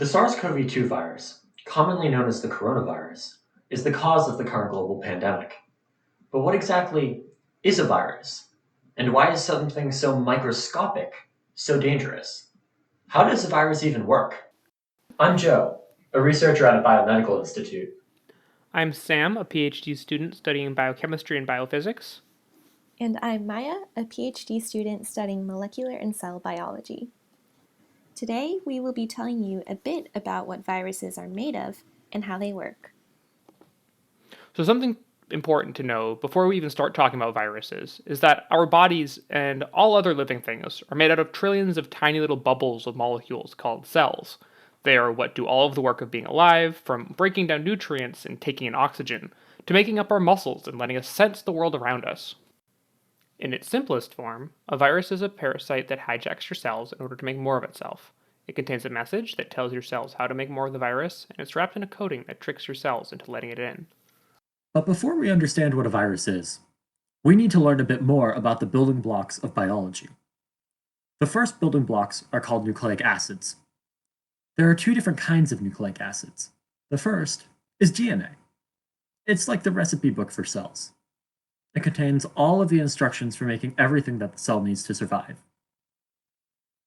The SARS-CoV-2 virus, commonly known as the coronavirus, is the cause of the current global pandemic. But what exactly is a virus? And why is something so microscopic so dangerous? How does a virus even work? I'm Joe, a researcher at a biomedical institute. I'm Sam, a PhD student studying biochemistry and biophysics. And I'm Maia, a PhD student studying molecular and cell biology. Today, we will be telling you a bit about what viruses are made of and how they work. So, something important to know before we even start talking about viruses is that our bodies and all other living things are made out of trillions of tiny little bubbles of molecules called cells. They are what do all of the work of being alive, from breaking down nutrients and taking in oxygen, to making up our muscles and letting us sense the world around us. In its simplest form, a virus is a parasite that hijacks your cells in order to make more of itself. It contains a message that tells your cells how to make more of the virus, and it's wrapped in a coating that tricks your cells into letting it in. But before we understand what a virus is, we need to learn a bit more about the building blocks of biology. The first building blocks are called nucleic acids. There are two different kinds of nucleic acids. The first is DNA. It's like the recipe book for cells. It contains all of the instructions for making everything that the cell needs to survive.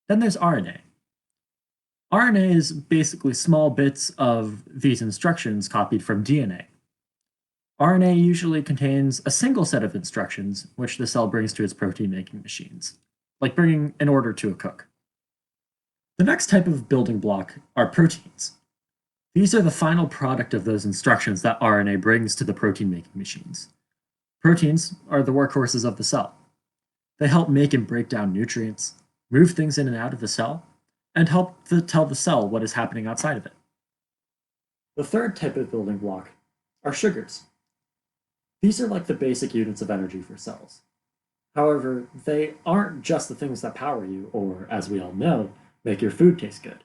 Then there's RNA. RNA is basically small bits of these instructions copied from DNA. RNA usually contains a single set of instructions which the cell brings to its protein-making machines, like bringing an order to a cook. The next type of building block are proteins. These are the final product of those instructions that RNA brings to the protein-making machines. Proteins are the workhorses of the cell. They help make and break down nutrients, move things in and out of the cell, and help to tell the cell what is happening outside of it. The third type of building block are sugars. These are like the basic units of energy for cells. However, they aren't just the things that power you, or as we all know, make your food taste good.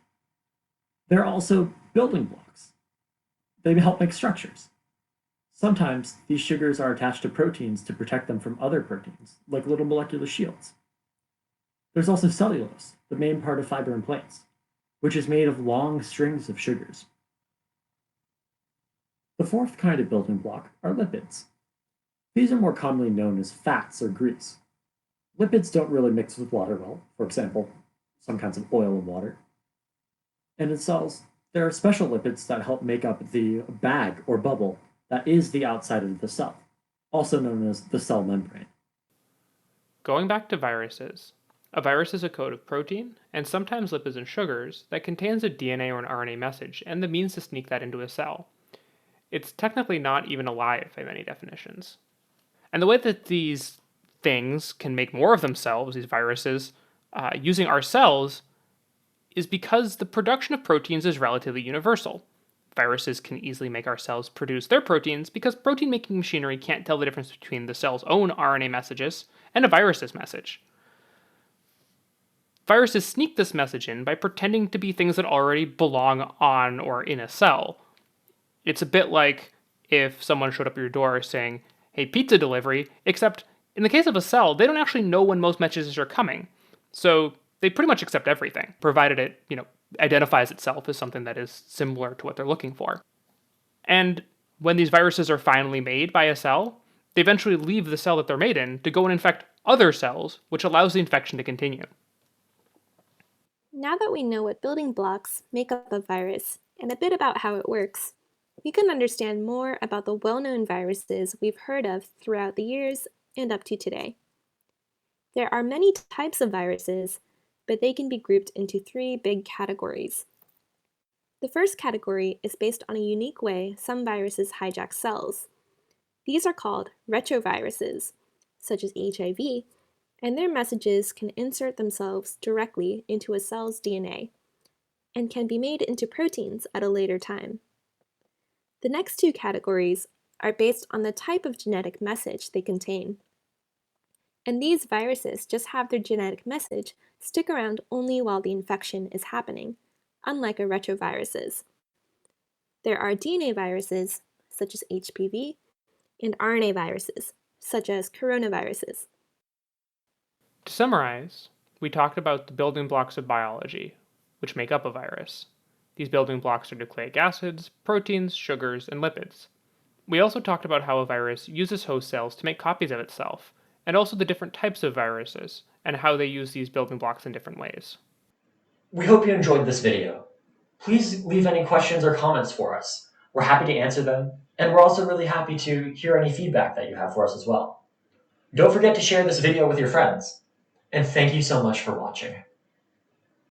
They're also building blocks. They help make structures. Sometimes these sugars are attached to proteins to protect them from other proteins, like little molecular shields. There's also cellulose, the main part of fiber in plants, which is made of long strings of sugars. The fourth kind of building block are lipids. These are more commonly known as fats or grease. Lipids don't really mix with water well, for example, some kinds of oil and water. And in cells, there are special lipids that help make up the bag or bubble that is the outside of the cell, also known as the cell membrane. Going back to viruses, a virus is a code of protein, and sometimes lipids and sugars, that contains a DNA or an RNA message and the means to sneak that into a cell. It's technically not even alive by many definitions. And the way that these things can make more of themselves, these viruses, using our cells, is because the production of proteins is relatively universal. Viruses can easily make our cells produce their proteins because protein making machinery can't tell the difference between the cell's own RNA messages and a virus's message. Viruses sneak this message in by pretending to be things that already belong on or in a cell. It's a bit like if someone showed up at your door saying, "Hey, pizza delivery," except in the case of a cell, they don't actually know when most messages are coming. So they pretty much accept everything, provided it, identifies itself as something that is similar to what they're looking for. And when these viruses are finally made by a cell, they eventually leave the cell that they're made in to go and infect other cells, which allows the infection to continue. Now that we know what building blocks make up a virus and a bit about how it works, we can understand more about the well-known viruses we've heard of throughout the years and up to today. There are many types of viruses, but they can be grouped into three big categories. The first category is based on a unique way some viruses hijack cells. These are called retroviruses, such as HIV, and their messages can insert themselves directly into a cell's DNA and can be made into proteins at a later time. The next two categories are based on the type of genetic message they contain. And these viruses just have their genetic message stick around only while the infection is happening, unlike a retroviruses. There are DNA viruses, such as HPV, and RNA viruses, such as coronaviruses. To summarize, we talked about the building blocks of biology, which make up a virus. These building blocks are nucleic acids, proteins, sugars, and lipids. We also talked about how a virus uses host cells to make copies of itself, and also the different types of viruses, and how they use these building blocks in different ways. We hope you enjoyed this video. Please leave any questions or comments for us. We're happy to answer them, and we're also really happy to hear any feedback that you have for us as well. Don't forget to share this video with your friends, and thank you so much for watching.